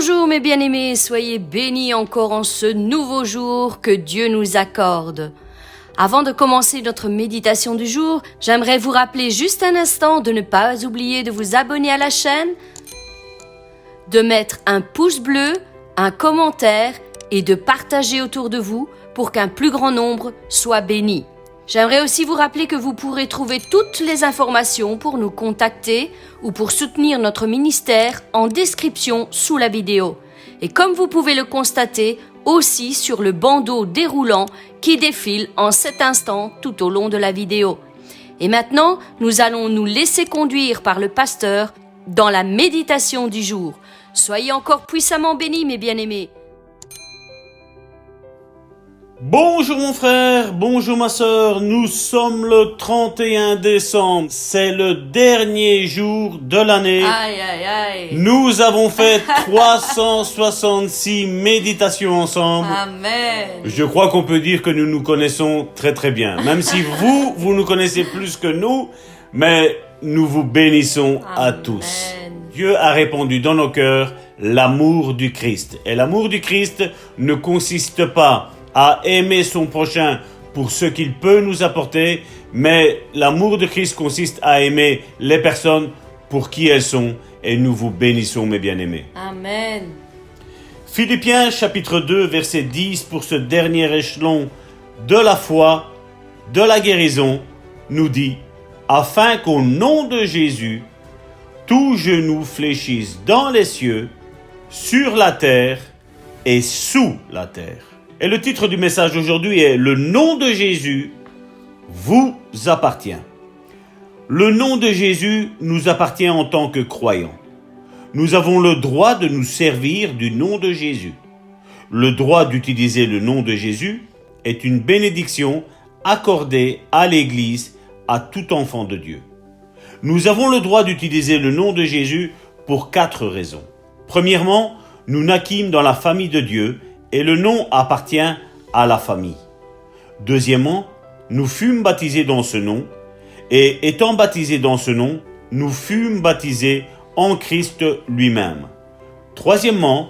Bonjour mes bien-aimés, soyez bénis encore en ce nouveau jour que Dieu nous accorde. Avant de commencer notre méditation du jour, j'aimerais vous rappeler juste un instant de ne pas oublier de vous abonner à la chaîne, de mettre un pouce bleu, un commentaire et de partager autour de vous pour qu'un plus grand nombre soit béni. J'aimerais aussi vous rappeler que vous pourrez trouver toutes les informations pour nous contacter ou pour soutenir notre ministère en description sous la vidéo. Et comme vous pouvez le constater, aussi sur le bandeau déroulant qui défile en cet instant tout au long de la vidéo. Et maintenant, nous allons nous laisser conduire par le pasteur dans la méditation du jour. Soyez encore puissamment bénis, mes bien-aimés. Bonjour mon frère, bonjour ma sœur, nous sommes le 31 décembre, c'est le dernier jour de l'année. Aïe, aïe, aïe. Nous avons fait 366 méditations ensemble. Amen. Je crois qu'on peut dire que nous nous connaissons très très bien, même si vous nous connaissez plus que nous, mais nous vous bénissons à tous. Dieu a répandu dans nos cœurs l'amour du Christ. Et l'amour du Christ ne consiste pas à aimer son prochain pour ce qu'il peut nous apporter, mais l'amour de Christ consiste à aimer les personnes pour qui elles sont, et nous vous bénissons, mes bien-aimés. Amen. Philippiens chapitre 2, verset 10, pour ce dernier échelon de la foi, de la guérison, nous dit « Afin qu'au nom de Jésus, tout genou fléchisse dans les cieux, sur la terre et sous la terre. » Et le titre du message d'aujourd'hui est « Le nom de Jésus vous appartient ». Le nom de Jésus nous appartient en tant que croyants. Nous avons le droit de nous servir du nom de Jésus. Le droit d'utiliser le nom de Jésus est une bénédiction accordée à l'Église, à tout enfant de Dieu. Nous avons le droit d'utiliser le nom de Jésus pour 4 raisons. Premièrement, nous naquîmes dans la famille de Dieu et le nom appartient à la famille. Deuxièmement, nous fûmes baptisés dans ce nom, et étant baptisés dans ce nom, nous fûmes baptisés en Christ lui-même. Troisièmement,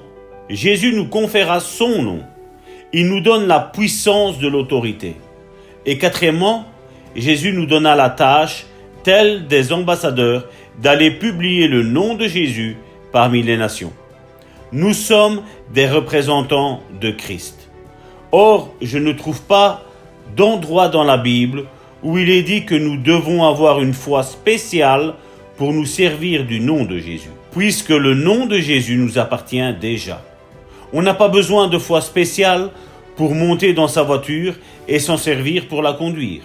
Jésus nous conféra son nom. Il nous donne la puissance de l'autorité. Et quatrièmement, Jésus nous donna la tâche, telle des ambassadeurs, d'aller publier le nom de Jésus parmi les nations. Nous sommes des représentants de Christ. Or, je ne trouve pas d'endroit dans la Bible où il est dit que nous devons avoir une foi spéciale pour nous servir du nom de Jésus, puisque le nom de Jésus nous appartient déjà. On n'a pas besoin de foi spéciale pour monter dans sa voiture et s'en servir pour la conduire.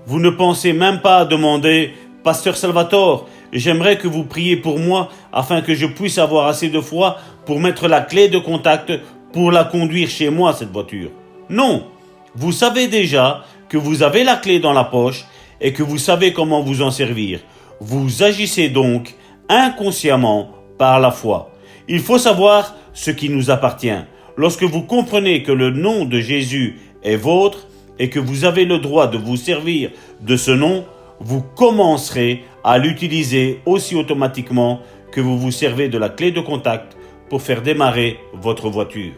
Vous ne pensez même pas à demander « Pasteur Salvatore, j'aimerais que vous priez pour moi afin que je puisse avoir assez de foi pour mettre la clé de contact pour la conduire chez moi, cette voiture. » Non, vous savez déjà que vous avez la clé dans la poche et que vous savez comment vous en servir. Vous agissez donc inconsciemment par la foi. Il faut savoir ce qui nous appartient. Lorsque vous comprenez que le nom de Jésus est vôtre et que vous avez le droit de vous servir de ce nom, vous commencerez à l'utiliser aussi automatiquement que vous vous servez de la clé de contact pour faire démarrer votre voiture.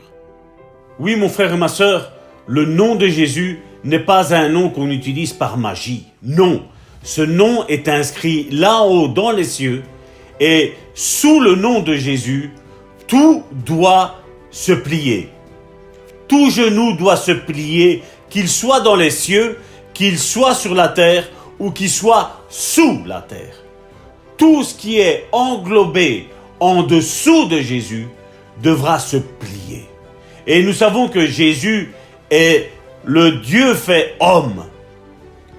Oui, mon frère et ma sœur, le nom de Jésus n'est pas un nom qu'on utilise par magie. Non, ce nom est inscrit là-haut dans les cieux et sous le nom de Jésus, tout doit se plier. Tout genou doit se plier, qu'il soit dans les cieux, qu'il soit sur la terre ou qu'il soit sous la terre. Tout ce qui est englobé en dessous de Jésus devra se plier. Et nous savons que Jésus est le Dieu fait homme.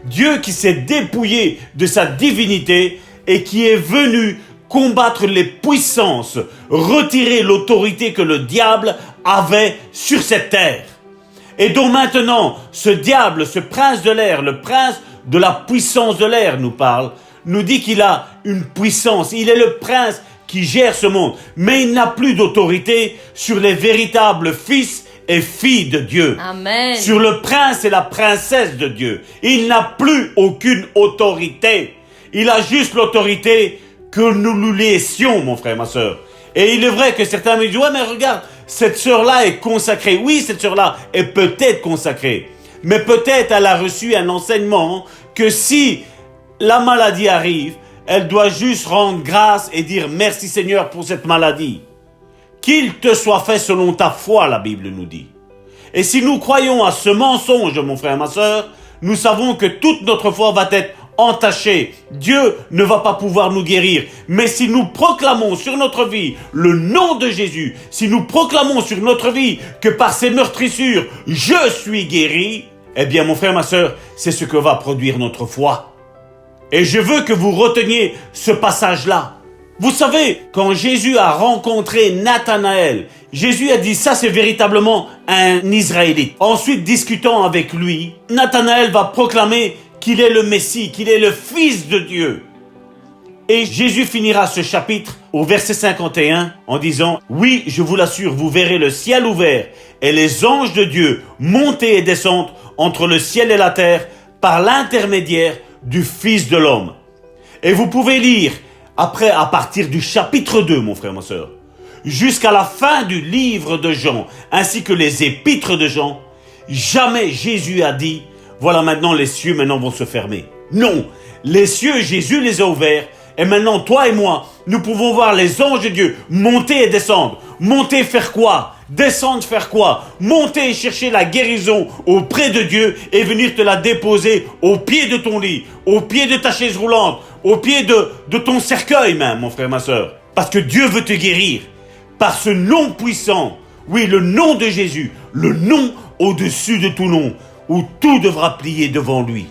Dieu qui s'est dépouillé de sa divinité et qui est venu combattre les puissances, retirer l'autorité que le diable avait sur cette terre. Et donc maintenant, ce diable, ce prince de l'air, le prince de la puissance de l'air nous dit qu'il a une puissance. Il est le prince qui gère ce monde, mais il n'a plus d'autorité sur les véritables fils et filles de Dieu. Amen. Sur le prince et la princesse de Dieu. Il n'a plus aucune autorité. Il a juste l'autorité que nous lui laissions, mon frère, ma sœur. Et il est vrai que certains me disent, ouais, mais regarde, cette sœur-là est consacrée. Oui, cette sœur-là est peut-être consacrée. Mais peut-être elle a reçu un enseignement que si la maladie arrive, elle doit juste rendre grâce et dire merci Seigneur pour cette maladie. Qu'il te soit fait selon ta foi, la Bible nous dit. Et si nous croyons à ce mensonge, mon frère, ma sœur, nous savons que toute notre foi va être entachée. Dieu ne va pas pouvoir nous guérir. Mais si nous proclamons sur notre vie le nom de Jésus, si nous proclamons sur notre vie que par ses meurtrissures, je suis guéri, eh bien, mon frère, ma sœur, c'est ce que va produire notre foi. Et je veux que vous reteniez ce passage-là. Vous savez, quand Jésus a rencontré Nathanaël, Jésus a dit ça c'est véritablement un Israélite. Ensuite, discutant avec lui, Nathanaël va proclamer qu'il est le Messie, qu'il est le Fils de Dieu. Et Jésus finira ce chapitre au verset 51 en disant « Oui, je vous l'assure, vous verrez le ciel ouvert et les anges de Dieu monter et descendre entre le ciel et la terre par l'intermédiaire du Fils de l'homme. » Et vous pouvez lire après à partir du chapitre 2, mon frère, ma sœur, jusqu'à la fin du livre de Jean, ainsi que les épîtres de Jean, jamais Jésus a dit « Voilà maintenant les cieux maintenant vont se fermer ». Non, les cieux, Jésus les a ouverts. Et maintenant, toi et moi, nous pouvons voir les anges de Dieu monter et descendre. Monter faire quoi? Descendre faire quoi? Monter et chercher la guérison auprès de Dieu et venir te la déposer au pied de ton lit, au pied de ta chaise roulante, au pied de ton cercueil même, mon frère, ma sœur. Parce que Dieu veut te guérir. Par ce nom puissant, oui, le nom de Jésus, le nom au-dessus de tout nom, où tout devra plier devant lui.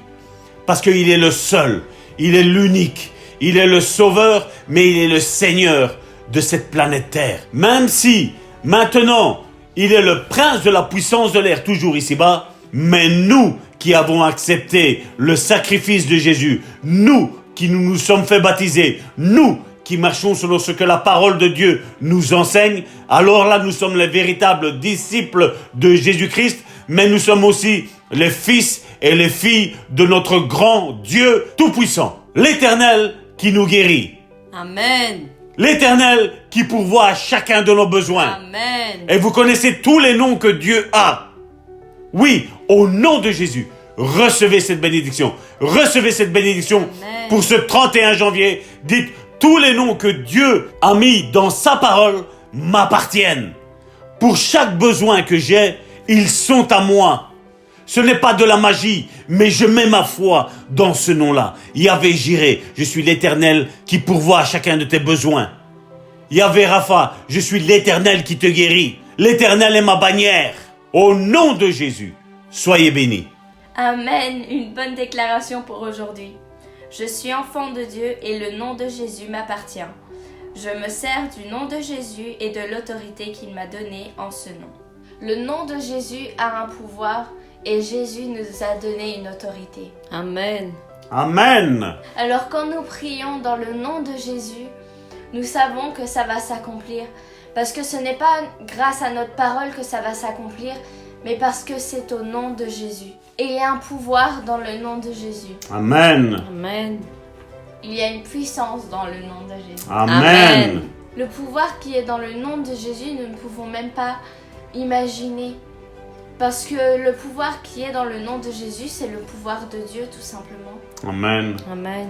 Parce qu'il est le seul, il est l'unique. Il est le sauveur, mais il est le Seigneur de cette planète Terre. Même si, maintenant, il est le prince de la puissance de l'air, toujours ici-bas, mais nous qui avons accepté le sacrifice de Jésus, nous qui nous sommes fait baptiser, nous qui marchons selon ce que la parole de Dieu nous enseigne, alors là, nous sommes les véritables disciples de Jésus-Christ, mais nous sommes aussi les fils et les filles de notre grand Dieu tout-puissant, l'Éternel, qui nous guérit. Amen. L'Éternel qui pourvoit à chacun de nos besoins. Amen. Et vous connaissez tous les noms que Dieu a. Oui, au nom de Jésus, recevez cette bénédiction. Recevez cette bénédiction. Amen. Pour ce 31 janvier. Dites, tous les noms que Dieu a mis dans sa parole m'appartiennent. Pour chaque besoin que j'ai, ils sont à moi. Ce n'est pas de la magie, mais je mets ma foi dans ce nom-là. Yahvé Jireh, je suis l'Éternel qui pourvoit à chacun de tes besoins. Yahvé Rapha, je suis l'Éternel qui te guérit. L'Éternel est ma bannière. Au nom de Jésus, soyez bénis. Amen, une bonne déclaration pour aujourd'hui. Je suis enfant de Dieu et le nom de Jésus m'appartient. Je me sers du nom de Jésus et de l'autorité qu'il m'a donnée en ce nom. Le nom de Jésus a un pouvoir et Jésus nous a donné une autorité. Amen. Amen. Alors quand nous prions dans le nom de Jésus, nous savons que ça va s'accomplir. Parce que ce n'est pas grâce à notre parole que ça va s'accomplir, mais parce que c'est au nom de Jésus. Et il y a un pouvoir dans le nom de Jésus. Amen. Amen. Il y a une puissance dans le nom de Jésus. Amen. Le pouvoir qui est dans le nom de Jésus, nous ne pouvons même pas imaginer. Parce que le pouvoir qui est dans le nom de Jésus, c'est le pouvoir de Dieu tout simplement. Amen. Amen.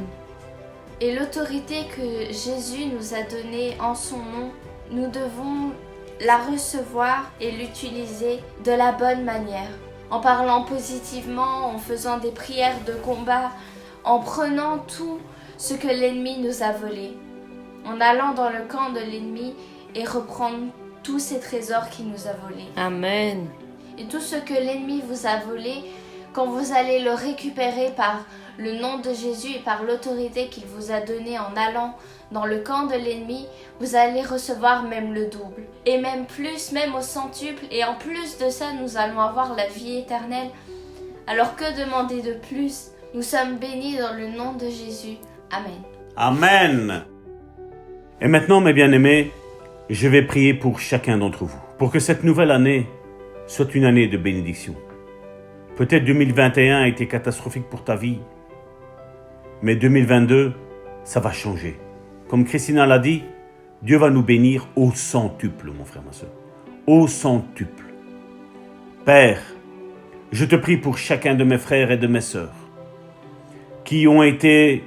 Et l'autorité que Jésus nous a donnée en son nom, nous devons la recevoir et l'utiliser de la bonne manière. En parlant positivement, en faisant des prières de combat, en prenant tout ce que l'ennemi nous a volé. En allant dans le camp de l'ennemi et reprendre tous ces trésors qu'il nous a volés. Amen. Et tout ce que l'ennemi vous a volé, quand vous allez le récupérer par le nom de Jésus et par l'autorité qu'il vous a donnée en allant dans le camp de l'ennemi, vous allez recevoir même le double. Et même plus, même au centuple. Et en plus de ça, nous allons avoir la vie éternelle. Alors que demander de plus? Nous sommes bénis dans le nom de Jésus. Amen. Amen. Et maintenant, mes bien-aimés, je vais prier pour chacun d'entre vous, pour que cette nouvelle année soit une année de bénédiction. Peut-être 2021 a été catastrophique pour ta vie, mais 2022, ça va changer. Comme Christina l'a dit, Dieu va nous bénir au centuple, mon frère, ma soeur. Au centuple. Père, je te prie pour chacun de mes frères et de mes sœurs qui ont été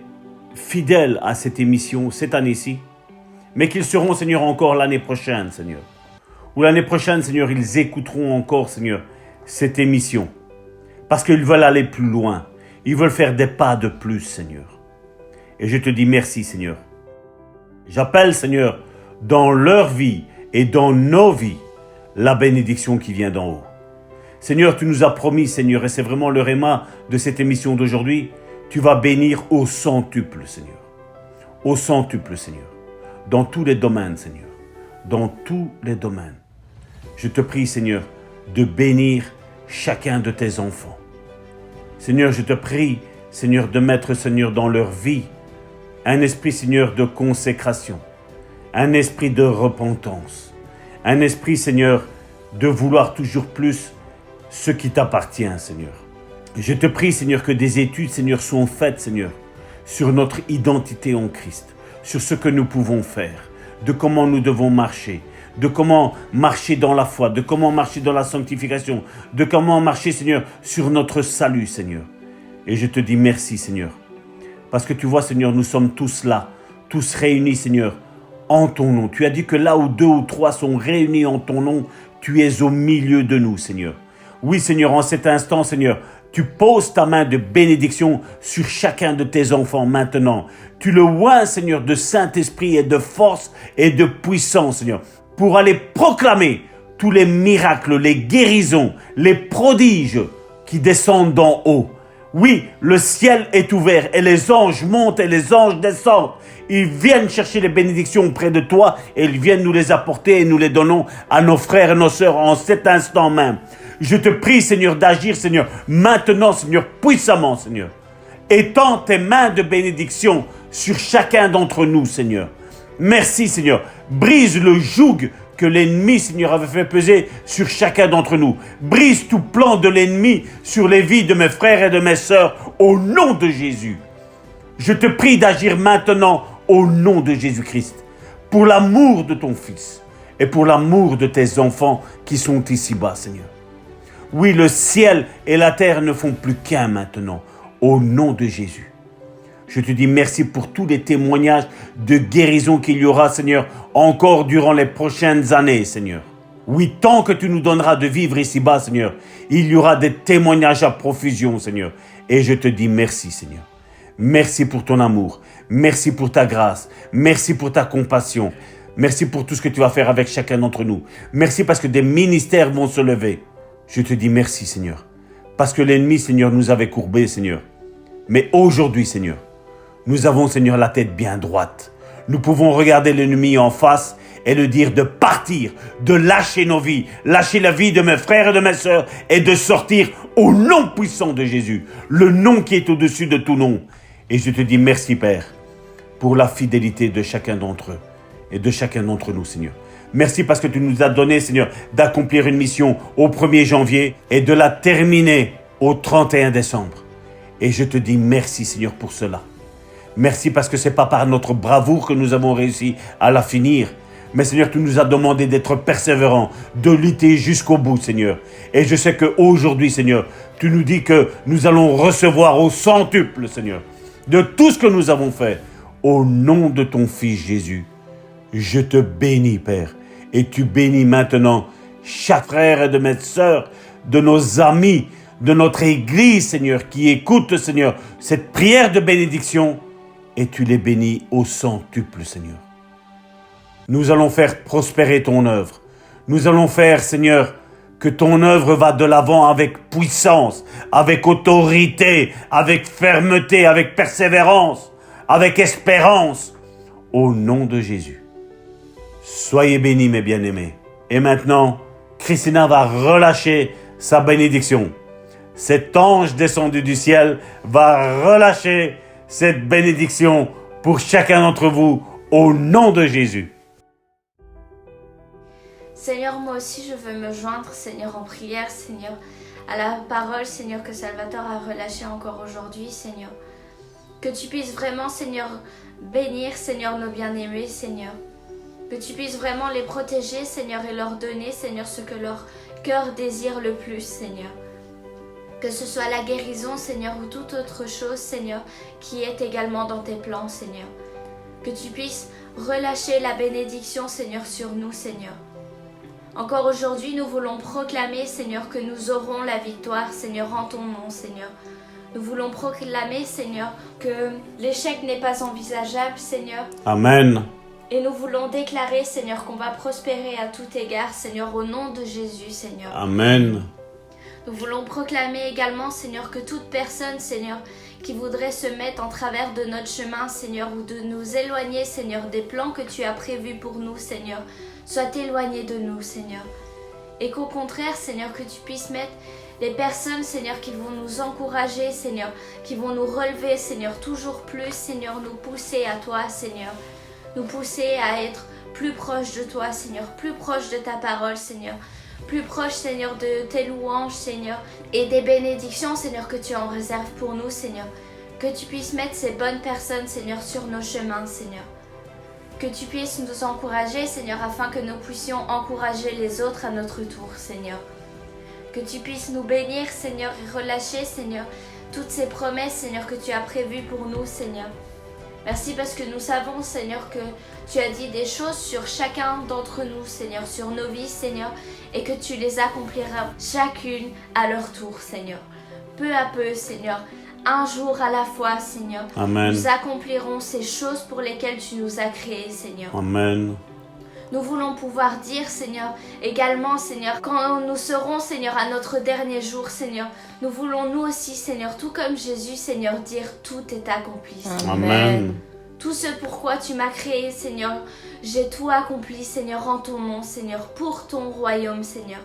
fidèles à cette émission cette année-ci, mais qu'ils seront, Seigneur, encore l'année prochaine, Seigneur. Ou l'année prochaine, Seigneur, ils écouteront encore, Seigneur, cette émission. Parce qu'ils veulent aller plus loin. Ils veulent faire des pas de plus, Seigneur. Et je te dis merci, Seigneur. J'appelle, Seigneur, dans leur vie et dans nos vies, la bénédiction qui vient d'en haut. Seigneur, tu nous as promis, Seigneur, et c'est vraiment le réma de cette émission d'aujourd'hui, tu vas bénir au centuple, Seigneur. Au centuple, Seigneur. Dans tous les domaines, Seigneur. Dans tous les domaines. Je te prie, Seigneur, de bénir chacun de tes enfants. Seigneur, je te prie, Seigneur, de mettre, Seigneur, dans leur vie, un esprit, Seigneur, de consécration, un esprit de repentance, un esprit, Seigneur, de vouloir toujours plus ce qui t'appartient, Seigneur. Je te prie, Seigneur, que des études, Seigneur, soient faites, Seigneur, sur notre identité en Christ, sur ce que nous pouvons faire, de comment nous devons marcher, de comment marcher dans la foi, de comment marcher dans la sanctification, de comment marcher, Seigneur, sur notre salut, Seigneur. Et je te dis merci, Seigneur, parce que tu vois, Seigneur, nous sommes tous là, tous réunis, Seigneur, en ton nom. Tu as dit que là où 2 ou 3 sont réunis en ton nom, tu es au milieu de nous, Seigneur. Oui, Seigneur, en cet instant, Seigneur, tu poses ta main de bénédiction sur chacun de tes enfants maintenant. Tu le oins, Seigneur, de Saint-Esprit et de force et de puissance, Seigneur, pour aller proclamer tous les miracles, les guérisons, les prodiges qui descendent d'en haut. Oui, le ciel est ouvert et les anges montent et les anges descendent. Ils viennent chercher les bénédictions auprès de toi et ils viennent nous les apporter et nous les donnons à nos frères et nos sœurs en cet instant même. Je te prie, Seigneur, d'agir, Seigneur, maintenant, Seigneur, puissamment, Seigneur. Étends tes mains de bénédiction sur chacun d'entre nous, Seigneur. Merci, Seigneur. Brise le joug que l'ennemi, Seigneur, avait fait peser sur chacun d'entre nous. Brise tout plan de l'ennemi sur les vies de mes frères et de mes sœurs, au nom de Jésus. Je te prie d'agir maintenant au nom de Jésus-Christ, pour l'amour de ton Fils et pour l'amour de tes enfants qui sont ici-bas, Seigneur. Oui, le ciel et la terre ne font plus qu'un maintenant, au nom de Jésus. Je te dis merci pour tous les témoignages de guérison qu'il y aura, Seigneur, encore durant les prochaines années, Seigneur. Oui, tant que tu nous donneras de vivre ici-bas, Seigneur, il y aura des témoignages à profusion, Seigneur. Et je te dis merci, Seigneur. Merci pour ton amour. Merci pour ta grâce. Merci pour ta compassion. Merci pour tout ce que tu vas faire avec chacun d'entre nous. Merci parce que des ministères vont se lever. Je te dis merci, Seigneur, parce que l'ennemi, Seigneur, nous avait courbés, Seigneur. Mais aujourd'hui, Seigneur, nous avons, Seigneur, la tête bien droite. Nous pouvons regarder l'ennemi en face et le dire de partir, de lâcher nos vies, lâcher la vie de mes frères et de mes sœurs et de sortir au nom puissant de Jésus, le nom qui est au-dessus de tout nom. Et je te dis merci, Père, pour la fidélité de chacun d'entre eux et de chacun d'entre nous, Seigneur. Merci parce que tu nous as donné, Seigneur, d'accomplir une mission au 1er janvier et de la terminer au 31 décembre. Et je te dis merci, Seigneur, pour cela. Merci parce que ce n'est pas par notre bravoure que nous avons réussi à la finir. Mais Seigneur, tu nous as demandé d'être persévérants, de lutter jusqu'au bout, Seigneur. Et je sais qu'aujourd'hui, Seigneur, tu nous dis que nous allons recevoir au centuple, Seigneur, de tout ce que nous avons fait. Au nom de ton Fils Jésus, je te bénis, Père, et tu bénis maintenant chaque frère et de mes sœurs, de nos amis, de notre Église, Seigneur, qui écoute, Seigneur, cette prière de bénédiction, et tu les bénis au centuple, Seigneur. Nous allons faire prospérer ton œuvre. Nous allons faire, Seigneur, que ton œuvre va de l'avant avec puissance, avec autorité, avec fermeté, avec persévérance, avec espérance, au nom de Jésus. Soyez bénis, mes bien-aimés. Et maintenant, Christina va relâcher sa bénédiction. Cet ange descendu du ciel va relâcher cette bénédiction pour chacun d'entre vous, au nom de Jésus. Seigneur, moi aussi je veux me joindre, Seigneur, en prière, Seigneur, à la parole, Seigneur, que Salvatore a relâchée encore aujourd'hui, Seigneur. Que tu puisses vraiment, Seigneur, bénir, Seigneur, nos bien-aimés, Seigneur. Que tu puisses vraiment les protéger, Seigneur, et leur donner, Seigneur, ce que leur cœur désire le plus, Seigneur. Que ce soit la guérison, Seigneur, ou toute autre chose, Seigneur, qui est également dans tes plans, Seigneur. Que tu puisses relâcher la bénédiction, Seigneur, sur nous, Seigneur. Encore aujourd'hui, nous voulons proclamer, Seigneur, que nous aurons la victoire, Seigneur, en ton nom, Seigneur. Nous voulons proclamer, Seigneur, que l'échec n'est pas envisageable, Seigneur. Amen. Et nous voulons déclarer, Seigneur, qu'on va prospérer à tout égard, Seigneur, au nom de Jésus, Seigneur. Amen. Nous voulons proclamer également, Seigneur, que toute personne, Seigneur, qui voudrait se mettre en travers de notre chemin, Seigneur, ou de nous éloigner, Seigneur, des plans que tu as prévus pour nous, Seigneur, soit éloigné de nous, Seigneur. Et qu'au contraire, Seigneur, que tu puisses mettre les personnes, Seigneur, qui vont nous encourager, Seigneur, qui vont nous relever, Seigneur, toujours plus, Seigneur, nous pousser à toi, Seigneur. Nous pousser à être plus proche de toi, Seigneur, plus proche de ta parole, Seigneur. Plus proche, Seigneur, de tes louanges, Seigneur, et des bénédictions, Seigneur, que tu en réserves pour nous, Seigneur. Que tu puisses mettre ces bonnes personnes, Seigneur, sur nos chemins, Seigneur. Que tu puisses nous encourager, Seigneur, afin que nous puissions encourager les autres à notre tour, Seigneur. Que tu puisses nous bénir, Seigneur, et relâcher, Seigneur, toutes ces promesses, Seigneur, que tu as prévues pour nous, Seigneur. Merci parce que nous savons, Seigneur, que tu as dit des choses sur chacun d'entre nous, Seigneur, sur nos vies, Seigneur, et que tu les accompliras chacune à leur tour, Seigneur. Peu à peu, Seigneur, un jour à la fois, Seigneur, Amen. Nous accomplirons ces choses pour lesquelles tu nous as créés, Seigneur. Amen. Nous voulons pouvoir dire, Seigneur, également, Seigneur, quand nous serons, Seigneur, à notre dernier jour, Seigneur, nous voulons nous aussi, Seigneur, tout comme Jésus, Seigneur, dire tout est accompli, Seigneur. Amen. Tout ce pourquoi tu m'as créé, Seigneur, j'ai tout accompli, Seigneur, en ton nom, Seigneur, pour ton royaume, Seigneur.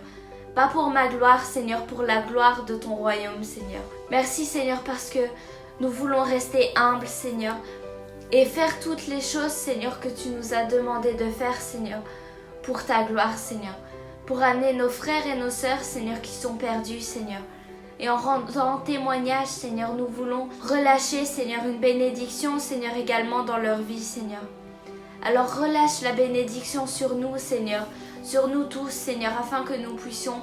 Pas pour ma gloire, Seigneur, pour la gloire de ton royaume, Seigneur. Merci, Seigneur, parce que nous voulons rester humbles, Seigneur, et faire toutes les choses, Seigneur, que tu nous as demandé de faire, Seigneur, pour ta gloire, Seigneur. Pour amener nos frères et nos sœurs, Seigneur, qui sont perdus, Seigneur. Et en rendant témoignage, Seigneur, nous voulons relâcher, Seigneur, une bénédiction, Seigneur, également dans leur vie, Seigneur. Alors relâche la bénédiction sur nous, Seigneur, sur nous tous, Seigneur, afin que nous puissions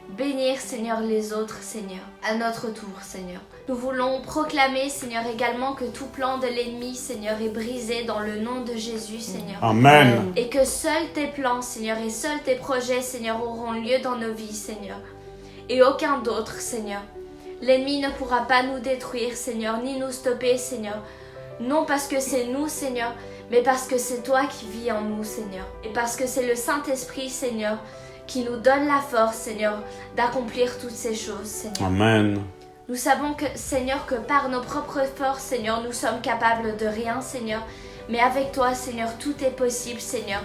bénir, Seigneur, les autres, Seigneur, à notre tour, Seigneur. Nous voulons proclamer, Seigneur, également que tout plan de l'ennemi, Seigneur, est brisé dans le nom de Jésus, Seigneur. Amen. Et que seuls tes plans, Seigneur, et seuls tes projets, Seigneur, auront lieu dans nos vies, Seigneur. Et aucun d'autre, Seigneur. L'ennemi ne pourra pas nous détruire, Seigneur, ni nous stopper, Seigneur. Non parce que c'est nous, Seigneur, mais parce que c'est toi qui vis en nous, Seigneur. Et parce que c'est le Saint-Esprit, Seigneur, qui nous donne la force, Seigneur, d'accomplir toutes ces choses, Seigneur. Amen. Nous savons que, Seigneur, que par nos propres forces, Seigneur, nous sommes capables de rien, Seigneur. Mais avec toi, Seigneur, tout est possible, Seigneur.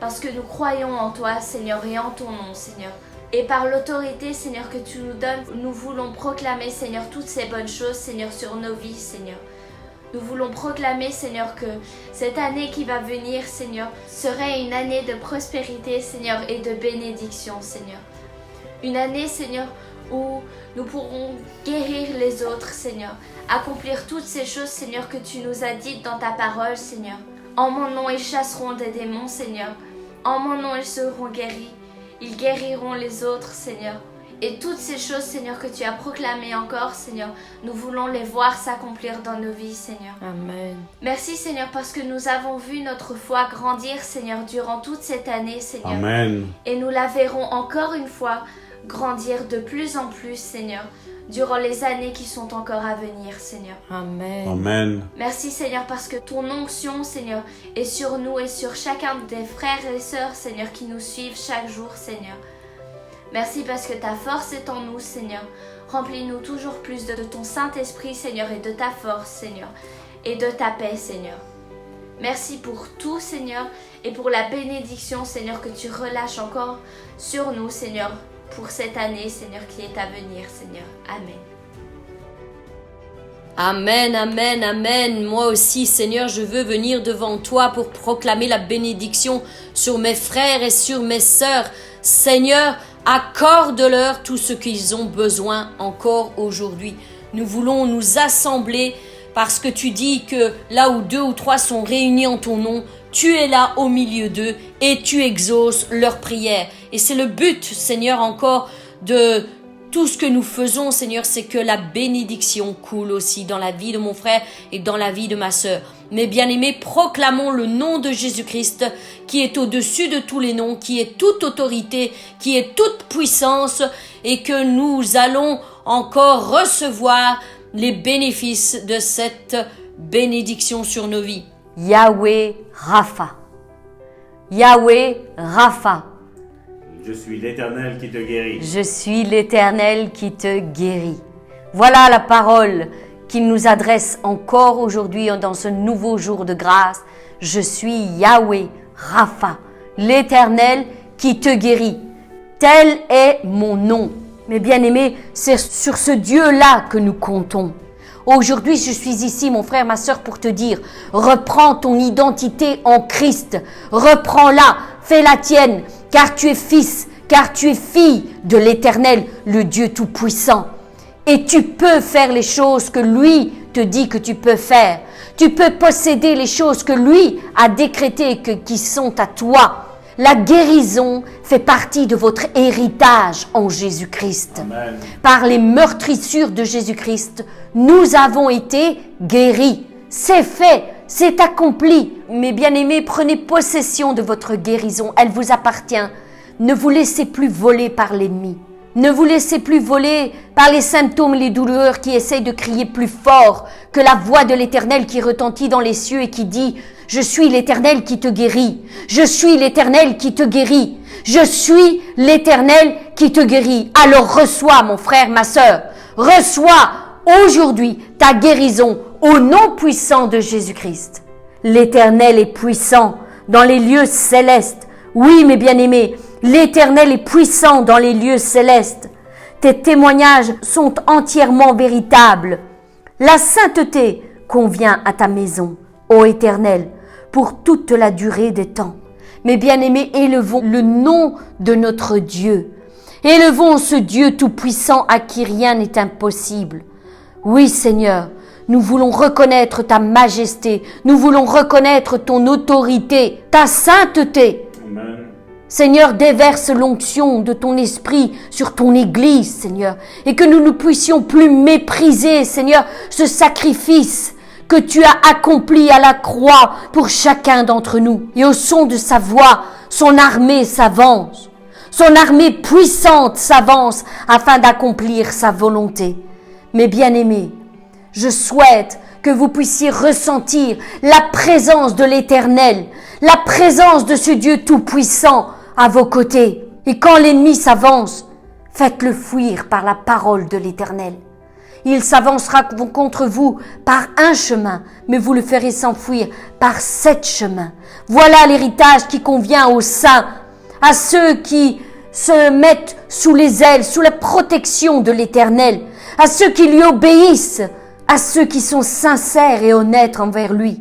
Parce que nous croyons en toi, Seigneur, et en ton nom, Seigneur. Et par l'autorité, Seigneur, que tu nous donnes, nous voulons proclamer, Seigneur, toutes ces bonnes choses, Seigneur, sur nos vies, Seigneur. Nous voulons proclamer, Seigneur, que cette année qui va venir, Seigneur, serait une année de prospérité, Seigneur, et de bénédiction, Seigneur. Une année, Seigneur, où nous pourrons guérir les autres, Seigneur. Accomplir toutes ces choses, Seigneur, que tu nous as dites dans ta parole, Seigneur. En mon nom, ils chasseront des démons, Seigneur. En mon nom, ils seront guéris. Ils guériront les autres, Seigneur. Et toutes ces choses, Seigneur, que tu as proclamées encore, Seigneur, nous voulons les voir s'accomplir dans nos vies, Seigneur. Amen. Merci, Seigneur, parce que nous avons vu notre foi grandir, Seigneur, durant toute cette année, Seigneur. Amen. Et nous la verrons encore une fois grandir de plus en plus, Seigneur, durant les années qui sont encore à venir, Seigneur. Amen. Amen. Merci, Seigneur, parce que ton onction, Seigneur, est sur nous et sur chacun des frères et sœurs, Seigneur, qui nous suivent chaque jour, Seigneur. Merci parce que ta force est en nous, Seigneur. Remplis-nous toujours plus de ton Saint-Esprit, Seigneur, et de ta force, Seigneur, et de ta paix, Seigneur. Merci pour tout, Seigneur, et pour la bénédiction, Seigneur, que tu relâches encore sur nous, Seigneur, pour cette année, Seigneur, qui est à venir, Seigneur. Amen. Amen, amen, amen. Moi aussi, Seigneur, je veux venir devant toi pour proclamer la bénédiction sur mes frères et sur mes sœurs. Seigneur, accorde-leur tout ce qu'ils ont besoin encore aujourd'hui. Nous voulons nous assembler parce que tu dis que là où 2 ou 3 sont réunis en ton nom, tu es là au milieu d'eux et tu exauces leurs prières. Et c'est le but, Seigneur, encore de tout ce que nous faisons, Seigneur, c'est que la bénédiction coule aussi dans la vie de mon frère et dans la vie de ma sœur. Mes bien-aimés, proclamons le nom de Jésus-Christ qui est au-dessus de tous les noms, qui est toute autorité, qui est toute puissance et que nous allons encore recevoir les bénéfices de cette bénédiction sur nos vies. Yahweh Rapha. Yahweh Rapha. Je suis l'Éternel qui te guérit. Je suis l'Éternel qui te guérit. Voilà la parole qu'il nous adresse encore aujourd'hui dans ce nouveau jour de grâce. Je suis Yahweh Rapha, l'Éternel qui te guérit. Tel est mon nom. Mes bien-aimés, c'est sur ce Dieu-là que nous comptons. Aujourd'hui, je suis ici, mon frère, ma sœur, pour te dire, reprends ton identité en Christ. Reprends-la, fais-la tienne, car tu es fils, car tu es fille de l'Éternel, le Dieu Tout-Puissant. Et tu peux faire les choses que lui te dit que tu peux faire. Tu peux posséder les choses que lui a décrétées qui sont à toi. La guérison fait partie de votre héritage en Jésus-Christ. Amen. Par les meurtrissures de Jésus-Christ, nous avons été guéris. C'est fait, c'est accompli. Mes bien-aimés, prenez possession de votre guérison. Elle vous appartient. Ne vous laissez plus voler par l'ennemi. Ne vous laissez plus voler par les symptômes et les douleurs qui essayent de crier plus fort que la voix de l'Éternel qui retentit dans les cieux et qui dit « Je suis l'Éternel qui te guérit. Je suis l'Éternel qui te guérit. Je suis l'Éternel qui te guérit. » Alors reçois, mon frère, ma sœur. Reçois aujourd'hui ta guérison au nom puissant de Jésus-Christ. L'Éternel est puissant dans les lieux célestes. Oui, mes bien-aimés, l'Éternel est puissant dans les lieux célestes. Tes témoignages sont entièrement véritables. La sainteté convient à ta maison, ô Éternel, pour toute la durée des temps. Mes bien-aimés, élevons le nom de notre Dieu. Élevons ce Dieu tout-puissant à qui rien n'est impossible. Oui, Seigneur, nous voulons reconnaître ta majesté. Nous voulons reconnaître ton autorité, ta sainteté. Amen. Seigneur, déverse l'onction de ton esprit sur ton Église, Seigneur, et que nous ne puissions plus mépriser, Seigneur, ce sacrifice que tu as accompli à la croix pour chacun d'entre nous. Et au son de sa voix, son armée s'avance, son armée puissante s'avance afin d'accomplir sa volonté. Mes bien-aimés, je souhaite que vous puissiez ressentir la présence de l'Éternel, la présence de ce Dieu tout-puissant à vos côtés. Et quand l'ennemi s'avance, faites-le fuir par la parole de l'Éternel. Il s'avancera contre vous par un chemin, mais vous le ferez s'enfuir par 7 chemins. Voilà l'héritage qui convient aux saints, à ceux qui se mettent sous les ailes, sous la protection de l'Éternel, à ceux qui lui obéissent, à ceux qui sont sincères et honnêtes envers lui,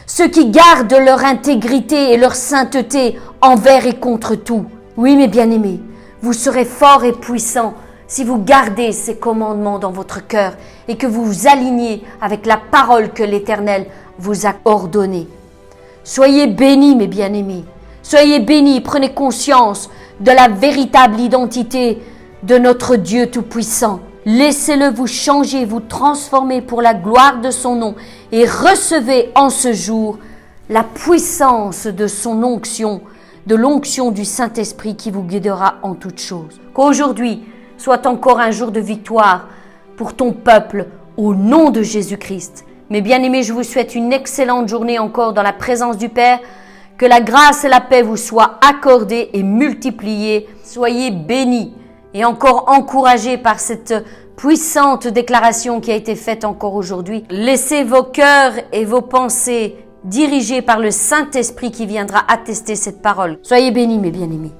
ceux qui gardent leur intégrité et leur sainteté envers et contre tout. Oui, mes bien-aimés, vous serez forts et puissants si vous gardez ces commandements dans votre cœur et que vous vous alignez avec la parole que l'Éternel vous a ordonnée. Soyez bénis, mes bien-aimés. Soyez bénis, prenez conscience de la véritable identité de notre Dieu tout-puissant. Laissez-le vous changer, vous transformer pour la gloire de son nom et recevez en ce jour la puissance de son onction, de l'onction du Saint-Esprit qui vous guidera en toutes choses. Qu'aujourd'hui soit encore un jour de victoire pour ton peuple au nom de Jésus-Christ. Mes bien-aimés, je vous souhaite une excellente journée encore dans la présence du Père. Que la grâce et la paix vous soient accordées et multipliées. Soyez bénis et encore encouragés par cette puissante déclaration qui a été faite encore aujourd'hui. Laissez vos cœurs et vos pensées dirigés par le Saint-Esprit qui viendra attester cette parole. Soyez bénis, mes bien-aimés.